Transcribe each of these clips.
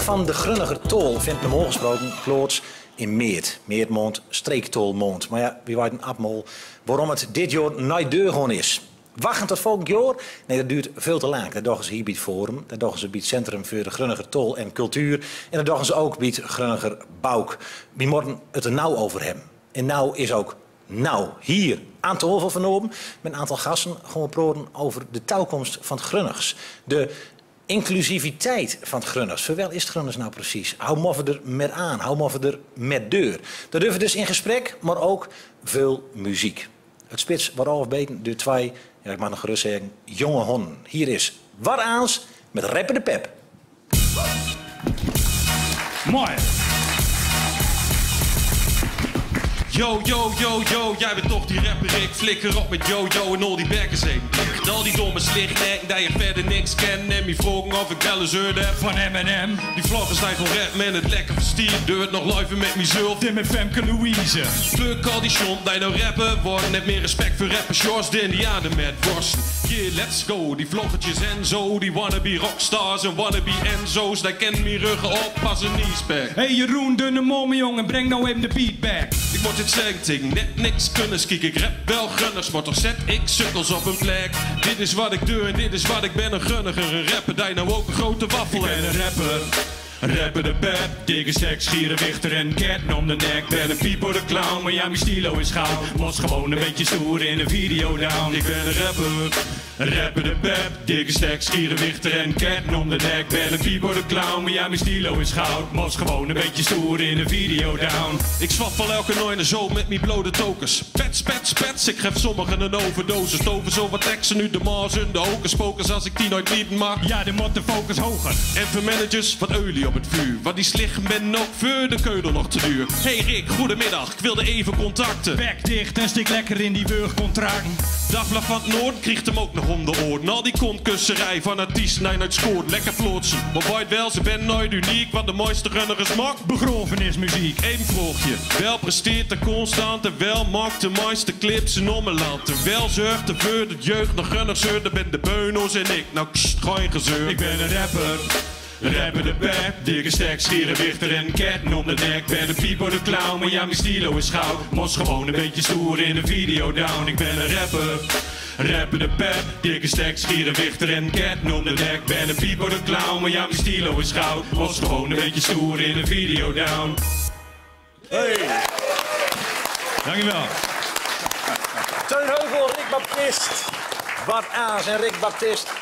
van de Grunniger-tol vindt normaal gesproken plaats in Meert. Meertmond, streektolmond. Maar ja, wie weet een abmol waarom het dit jaar nooit deur gewoon is. Wachten tot volgend jaar? Nee, dat duurt veel te lang. Dat doen ze hier bij het Forum, dat doen ze bij het Centrum voor de Grunniger-tol en Cultuur. En dat doen ze ook bij het Grunniger-Bouk. We moeten het er nou over hebben. En nou is ook nou hier aan tafel vernomen met een aantal gasten gewoon praten over de toekomst van het Grunnigs. De inclusiviteit van het Grunnigs. Verwel is het Grunnigs nou precies? Hou moffen er met aan, hou moffen er met deur. Daar durven dus in gesprek, maar ook veel muziek. Het spits waarover beten de twee, ja, ik mag nog gerust zeggen, jonge honden. Hier is War Aans met Rapper de Pep. Mooi. Yo, yo, yo, yo, jij bent toch die rapper, ik flikker op met yo-yo en al die bekkers heen. Al die domme slichtnekken, dat je verder niks kent. En me vragen of ik wel eens hoorde heb van M&M. Die vloggers zijn van rap met het lekker verstierd. Doe het nog live met mezelf en met Femke Louise. Fuck al die shont, die nou rappen. Worden net meer respect voor rappers, Sjors de Indianen met worst. Yeah, let's go, die vloggetjes en zo. Die wannabe rockstars en wannabe Enzo's. Die kennen me ruggen op als een kniespek. Hey Jeroen, dunne momen jongen, breng nou even de beat back. Ik moet dit zeggen, tegen net niks kunnen. Kijk, ik rap wel Grunners, maar toch zet ik sukkels op een plek. Dit is wat ik doe en dit is wat ik ben, een Grunniger. Een rapper, die nou ook een grote waffel. Ik ben een rapper. Rapper de Pep, dikke seks, schierenwichter en ketten om de nek. Ben een pieper de clown, maar ja, mijn stilo is goud. Mos gewoon een beetje stoer in een video down. Ik ben een rapper. Rapper de Pep, dikke seks, schierenwichter en ketten om de nek. Ben een pieper de clown, maar ja, mijn stilo is goud. Mos gewoon een beetje stoer in een video down. Ik zwaffel elke nooit zo met mijn blode tokens. Pets, pets, pets, ik geef sommigen een overdosis. Stoven zo wat teksten nu de maas en de hocus pocus als ik die nooit niet mag. Ja, de moet de focus hoger. En voor managers wat olie op het vuur. Want die slichten ben ook voor de keudel nog te duur. Hey Rick, goedemiddag, ik wilde even contacten. Bek dicht en stik lekker in die wurgcontracten. Dagblad van het Noord kriegt hem ook nog om de oor. Na die kontkusserij van artiesten die nooit scoort. Lekker flootsen, maar weet wel, ze ben nooit uniek. Wat de mooiste Grunnigers maakt. Begrafenismuziek. Even vroeg je, wel presteert er constant. En wel maakt de mooiste clips in ommeland. Terwijl zorgt ervoor dat jeugd nog Grunnig zeurt. Dan ben de Beunels en ik, nou geen gezeur. Ik ben een rapper. Rapper de Pep, dikke stek, schierenwichter en ketten om de nek. Ben een pieper de clown, maar ja, mijn stilo is goud. Mos gewoon een beetje stoer in een video down. Ik ben een rapper. Rapper de Pep, dikke stek, schierenwichter en ketten om de nek. Ben een pieper de clown, maar ja, mijn stilo is goud. Mos gewoon een beetje stoer in een video down. Hey! Dankjewel. Teun Heuvel, Rick Baptist. Bart Aans en Rick Baptist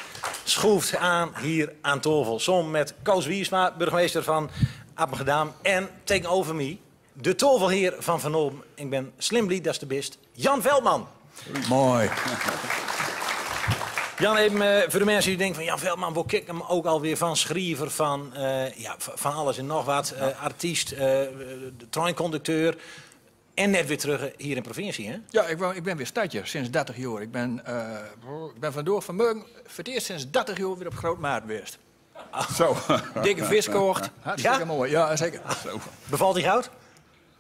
schroeft aan hier aan tafel. Samen met Koos Wiersma, burgemeester van Appelgedam. En tegenover mij, de tafelheer van Van Olm. Ik ben slim blij, dat is de best. Jan Veldman. Mooi. Jan, even voor de mensen die denken van Jan Veldman, waar kijk hem ook alweer van? Schrijver van, ja, van alles en nog wat. Artiest, treinconducteur. En net weer terug hier in de provincie, hè? Ja, ik ben weer stadje sinds 30 jaar. Ik ben vandoor vanmorgen voor het eerst sinds 30 jaar weer op Groot Maart geweest. Zo. Dikke vis gekocht. Hartstikke mooi. Ja, zeker. Zo. Bevalt hij goud?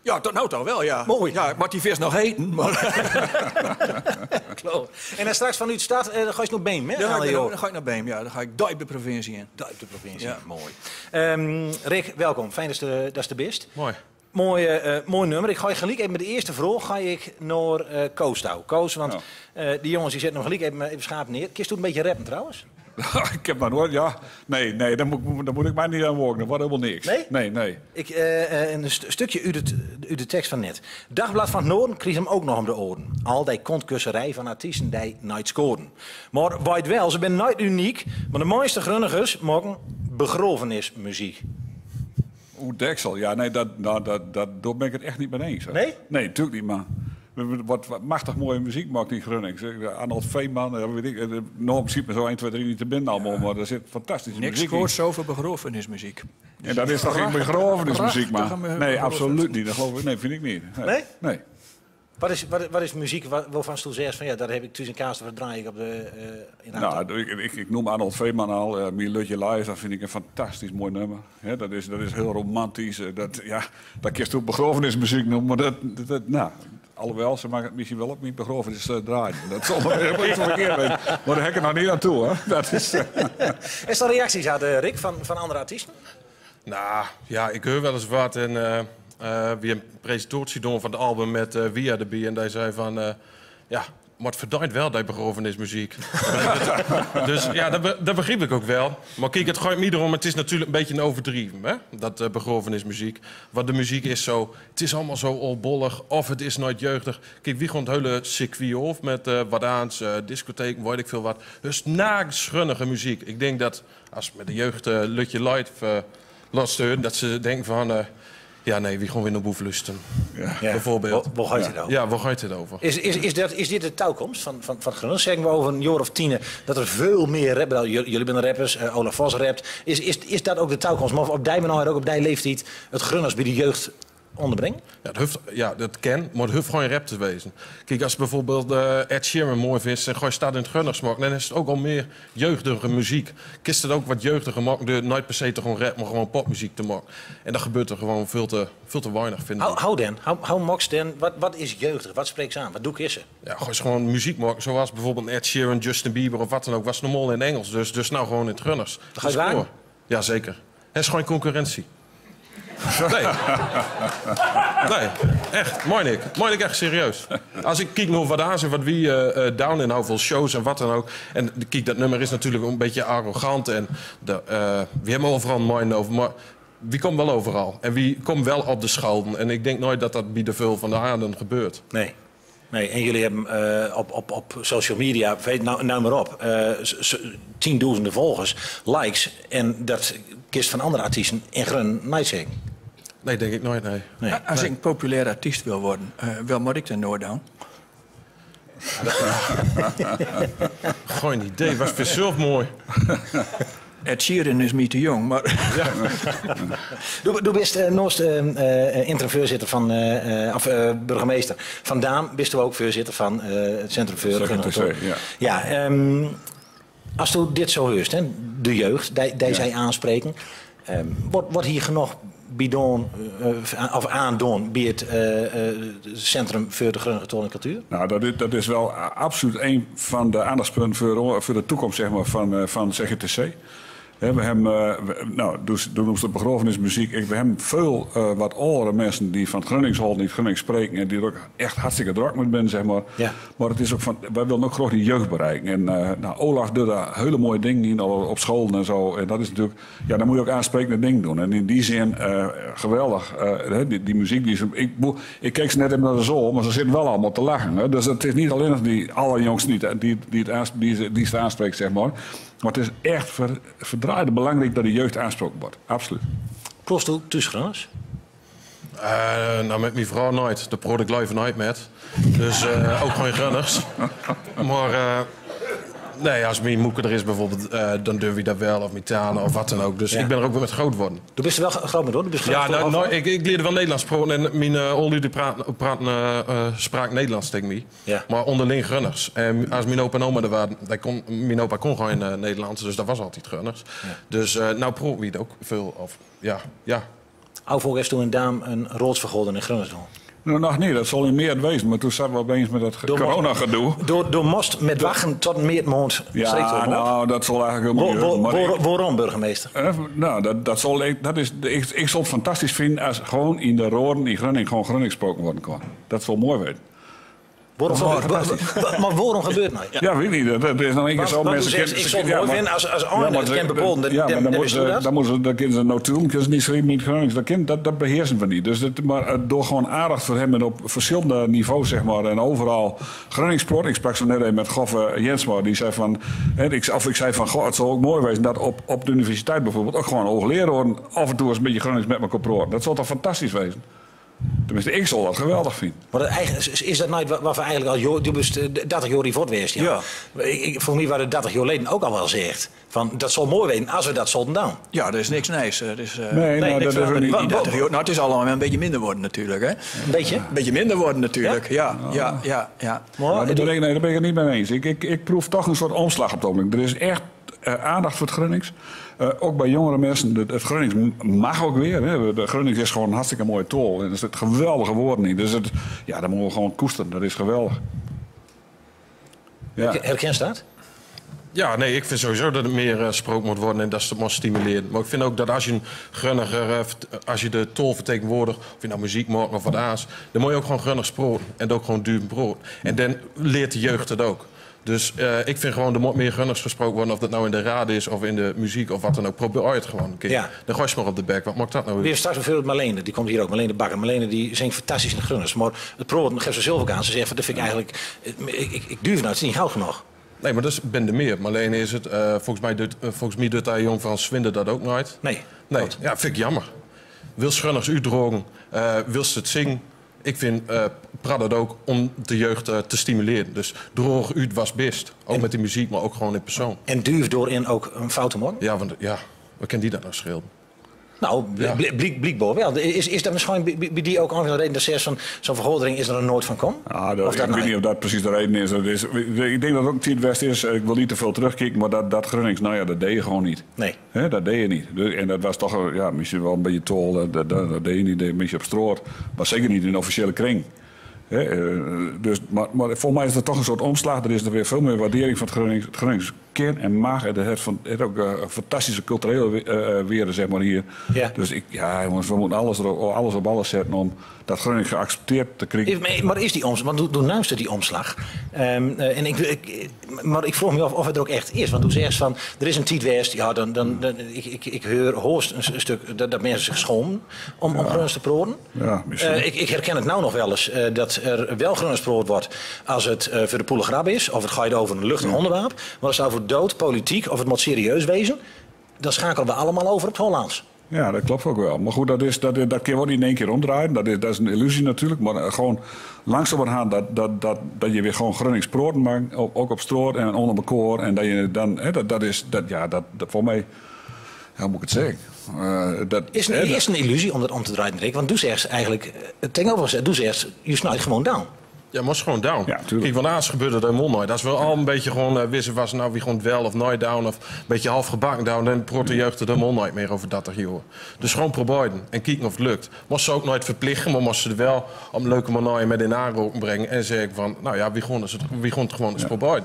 Ja, tot nou toch wel, ja. Mooi. Ja, ik moet die vis nog eten. Maar... Klopt. En dan straks vanuit de stad, dan ga je nog Beem, hè? Ja, dan ga ik naar Beem, ja. Dan ga ik duip de provincie in. Duip de provincie, Ja. Mooi. Rick, welkom. Fijn, dat is de best. Mooi. Mooi nummer. Ik ga je gelijk even met de eerste vraag ga ik naar Koos touw. Koos, want die jongens die zetten nog gelijk even schaap neer. Kist toen een beetje rappen trouwens? Ik heb maar nooit, ja. Nee, dan moet ik mij niet aan woorden. Dat wordt helemaal niks. Nee? Nee. Een stukje uit de tekst van net. Dagblad van het Noorden kreeg hem ook nog om de oren. Al die kontkusserij van artiesten die nooit scoren. Maar weet wel, ze zijn nooit uniek. Maar de mooiste Grunnigers maken begrafenismuziek. Oeh, deksel. Ja, nee, daar ben ik het echt niet mee eens. Hè. Nee? Nee, natuurlijk niet, maar... Wat machtig mooie muziek maakt die Grunnings. Arnold Veeman, weet ik. Norm ziet me zo 1, 2, 3 niet te binnen allemaal, maar er zit fantastische Niks muziek gehoord in. zoveel begrafenismuziek. En dat is toch geen begrafenismuziek, maar... Nee, absoluut niet. Dat geloof ik. Nee, vind ik niet. Nee? Nee. Wat is muziek waarvan Stoel zegt van ja, daar heb ik tussen kaas te verdraaien op de... Nou, ik noem Arnold Veeman al. Mi Lutje Lies, dat vind ik een fantastisch mooi nummer. Ja, dat is heel romantisch. Dat kun je ook begrafenismuziek noemen, maar nou... Alhoewel, ze maken het misschien wel op mijn begrafenis draaien. Dat zal nog helemaal iets verkeerd zijn. Maar daar heb ik er nog niet aan toe, hè. Dat is... Is er reacties uit, Rick, van andere artiesten? Nou, ja, ik hoor wel eens wat en wie een presentatie doen van het album met Via de B en die zei van, ja, maar het verduidt wel die begrafenismuziek. Dus ja, dat begrijp ik ook wel. Maar kijk, het gaat niet erom, het is natuurlijk een beetje een overdreven, hè? Dat begrafenismuziek. Want de muziek is zo, het is allemaal zo olbollig, of het is nooit jeugdig. Kijk, wie gewoon het hele circuit of met wat aans, discotheken, weet ik veel wat. Dus naagschunnige muziek. Ik denk dat als met de jeugd Lutje Light laat steunen, dat ze denken van... ja, nee, wie gewoon weer naar Boeflusten. Ja. Bijvoorbeeld. Waar gaat het over? Ja, waar gaat het over? Is dit de toekomst van Grunners? Zeggen we over een jaar of 10 dat er veel meer rappen. Jullie zijn rappers, Olaf Vos rapt. Is dat ook de toekomst? Maar op die manier, ook op die leeftijd, het Grunners bij de jeugd onderbrengen? Ja, dat ken, maar het hoeft gewoon rap te wezen. Kijk, als bijvoorbeeld Ed Sheeran mooi vindt en gewoon staat in het Gunnersmak, dan is het ook al meer jeugdige muziek. Kist het ook wat jeugdiger maken, door nooit per se te gewoon rap, maar gewoon popmuziek te maken. En dat gebeurt er gewoon veel te weinig, vind ik. How mox dan? Wat is jeugdig? Wat spreekt ze aan? Wat doe ik ze? Ja, gewoon muziek maken, zoals bijvoorbeeld Ed Sheeran, Justin Bieber of wat dan ook, was normaal in Engels. Dus nou gewoon in het Gunners. Ga je waar? Ja, zeker. Het is gewoon concurrentie. Nee. Nee, echt. Meen ik echt serieus. Als ik kijk naar wat aan en wat wie down in hoeveel shows en wat dan ook. En kijk, dat nummer is natuurlijk een beetje arrogant. En we hebben overal een mind over. Maar wie komt wel overal? En wie komt wel op de schouder? En ik denk nooit dat dat bij de veel van de aarden gebeurt. Nee. En jullie hebben op social media, nou maar op, tienduizenden volgers, likes. En dat kist van andere artiesten in Grun nooit zeggen. Nee, denk ik nooit, nee. Als ik een populair artiest wil worden, wel moet ik dan nooit doen? Geen idee, was voor zelf mooi. Ed Sheeran is niet te jong, maar... Ja. Du bist naast interim-voorzitter van, burgemeester van Daam, bist u ook voorzitter van het Centrum voor Gunner. Ja, als u dit zo hoort, de jeugd, die zij aanspreken, wordt hier genoeg bidon of aandoen bij het Centrum voor de Groene Toon en Cultuur? Nou, dat is wel absoluut een van de aandachtspunten voor de toekomst, zeg maar, van CGTC. We hebben, dus de begrafenismuziek. We hebben veel wat oudere mensen die van Grunningshol niet Grunnings spreken en die er ook echt hartstikke druk mee zijn, zeg maar. Ja. Maar het is ook wij willen ook graag die jeugd bereiken. En Olaf doet daar hele mooie dingen in op school en zo. En dat is natuurlijk, ja, dan moet je ook aansprekende dingen doen. En in die zin, geweldig. Die muziek, ik keek ze net even naar de zool, maar ze zitten wel allemaal te lachen. Hè. Dus het is niet alleen die allerjongsten die het aanspreekt, zeg maar. Maar het is echt verdraaid belangrijk dat de jeugd aansproken wordt. Absoluut. Plost u thuisgras? Nou, met mijn vrouw nooit. De product live nooit met. Dus ook gewoon Grunners. Maar nee, als mijn moeder er is bijvoorbeeld, dan durf je dat wel. Of mijn tanen of wat dan ook. Dus ik ben er ook weer met groot worden. Du bist er wel groot mee, hoor? Ja, ik leerde wel Nederlands praten. En mijn ouders spraken Nederlands tegen mij. Ja. Maar onderling Grunners. En als mijn opa en oma er waren, mijn opa kon gewoon Nederlands. Dus dat was altijd Grunners. Ja. Dus nou proef je het ook veel. Of, ja. Hoe heeft toen in Daam een rotsvergolden in Grunners doen? Nou, nog niet, dat zal niet meer wezen. Maar toen zaten we opeens met dat corona-gedoe. Door most met wachten tot een meermaand. Ja, nou, dat zal eigenlijk helemaal niet. Waarom, burgemeester? Ik zal het fantastisch vinden als gewoon in de roden in Grunning gewoon Grunnings gesproken worden kan. Dat zal mooi weten. Maar waarom gebeurt het nou? Ja, weet ik niet. Dat is nog een keer zo. Mensen ik zal het mooi vinden als Arne het kan bepalen. Ja, maar dan kunnen ze nou doen. Kunnen ze niet schrijven met Gronings. Dat beheersen we niet. Dus maar door gewoon aandacht voor hem en op verschillende niveaus, zeg maar. En overal Gronings sport. Ik sprak zo net even met Goffe Jensma. Die zei van... ik zei van, goh, het zal ook mooi wezen dat op de universiteit bijvoorbeeld ook gewoon hoogleraar worden. Af en toe eens een beetje Gronings met elkaar praten. Dat zal toch fantastisch wezen? Tenminste, ik zal dat geweldig vinden. Maar is dat nou wat we eigenlijk al 30 jaar die voortweest? Ja. Voor mij waren 30 jaar geleden ook al wel gezegd. Van, dat zal mooi zijn als we dat zouden doen. Ja, er is niks nice. Dat is niet. Het is allemaal een beetje minder worden natuurlijk. Hè? Een beetje? Een beetje minder worden natuurlijk. Ja. Maar daar ben ik het niet mee eens. Ik proef toch een soort omslag op het ogenblik. Er is echt aandacht voor het Grunnings. Ook bij jongere mensen, het Grunnings mag ook weer. Hè. De Grunnings is gewoon een hartstikke mooie taal. En er zitten geweldige woorden in. Dus dat moeten we gewoon koesteren. Dat is geweldig. Ja. Herken je dat? Ja, nee, ik vind sowieso dat het meer gesproken moet worden en dat ze het moet stimuleren. Maar ik vind ook dat als je een grunniger, als je de tol vertegenwoordigt, of je nou muziek maakt of wat aans, dan moet je ook gewoon grunnig sproken en ook gewoon duur brood. En dan leert de jeugd het ook. Dus ik vind gewoon, er moet meer grunnigs gesproken worden, of dat nou in de raad is of in de muziek of wat dan ook. Probeer het gewoon een keer. Ja. Dan gooi je maar op de bek. Wat maakt dat nou weer? Weer straks bijvoorbeeld Marlene, die komt hier ook. Marlene de Bakker. Marlene die zingt fantastisch in de grunners. Maar het brood geeft ze zelf ook aan. Ze zegt van, dat vind ik eigenlijk, ik duur vanuit, het is niet gauw genoeg. Nee, maar dat ben er meer. Maar alleen is het, volgens mij doet hij jong van Swinde dat ook nooit. Nee. Ja, vind ik jammer. Wil Schrunners uitdrogen, wil ze het zingen. Ik vind praat het ook om de jeugd te stimuleren. Dus droog uit was best. Ook met de muziek, maar ook gewoon in persoon. En duur doorin ook een fout te maken? Ja, want wat kan die dat nou schelen? Nou, blijkbaar wel. Is dat misschien bij die ook een reden dat ze van zo'n vergadering is er nog nooit van komen? Ik weet niet of dat precies de reden is. Ik denk dat het ook het best is. Ik wil niet te veel terugkijken, maar dat Grunnings, nou ja, dat deed je gewoon niet. Nee. He, dat deed je niet. En dat was toch misschien wel een beetje tol. Dat deed je niet, een beetje op stroot. Maar zeker niet in een officiële kring. Maar volgens mij is er toch een soort omslag. Er is er weer veel meer waardering van het Gronings kern en mag. Het heeft ook een fantastische culturele weer, zeg maar, hier. Ja. Dus jongens, we moeten alles op alles zetten om dat Gronings geaccepteerd te krijgen. Maar is die omslag? Want doe nuist die omslag. Maar ik vroeg me af of het er ook echt is. Want toen zegt van, er is een tijd geweest, ja, ik hoor hoogst een stuk dat mensen zich schoon om Gronings te proden. Ja, ik herken het nou nog wel eens dat er wel Gronings prood wordt als het voor de poele grab is. Of het gaat over een luchtig onderwerp. Maar als het over dood, politiek of het moet serieus wezen, dan schakelen we allemaal over op het Hollands. Ja, dat klopt ook wel. Maar goed, dat kun je wel niet in één keer omdraaien. Dat is een illusie natuurlijk. Maar gewoon langzamerhand dat je weer gewoon Gronings proten maakt. Ook op stroot en onder elkaar. En dat je dan, dat voor mij, hoe moet ik het zeggen? Is een illusie om dat om te draaien, Rick? Want doe zegt eigenlijk, het tegenover doe zegt, je snijdt gewoon down. Ja, maar gewoon down. Ja, kijk, vandaag gebeurde dat helemaal nooit. Dat is wel al een beetje gewoon wissen was nou wie gewoon wel of nooit down of een beetje half gebakken down. Dan proort de jeugd er helemaal nooit meer over 30 jaar. Dus gewoon proberen en kijken of het lukt. Moest ze ook nooit verplichten, maar moest ze er wel op een leuke manier met in aanraking brengen en zeggen van, nou ja, wie gewoon het gewoon eens proberen.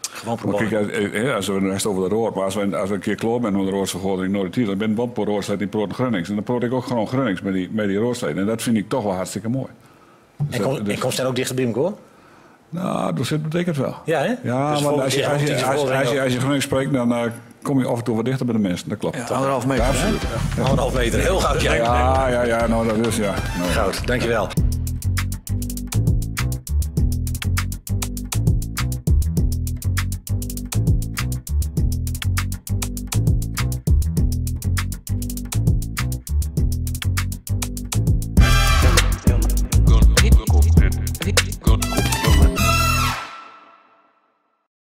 Gewoon proberen. Als we het over de rood, maar als we een keer klaar zijn met de roodsvergadering Noord-Tiel, dan ben ik wel roodstijd in Proten Grunnings. En dan proot ik ook gewoon Grunnings met die roodstijd. En dat vind ik toch wel hartstikke mooi. En komt dan ook dichter bij elkaar? Nou, dat betekent wel. Ja, hè? Ja, dus maar als je Gronings spreekt, dan kom je af en toe wat dichter bij de mensen. Dat klopt. Ja, 1,5 meter. Ja, 1,5 meter, heel goud. Ja, nou dat is ja. Goud, dankjewel.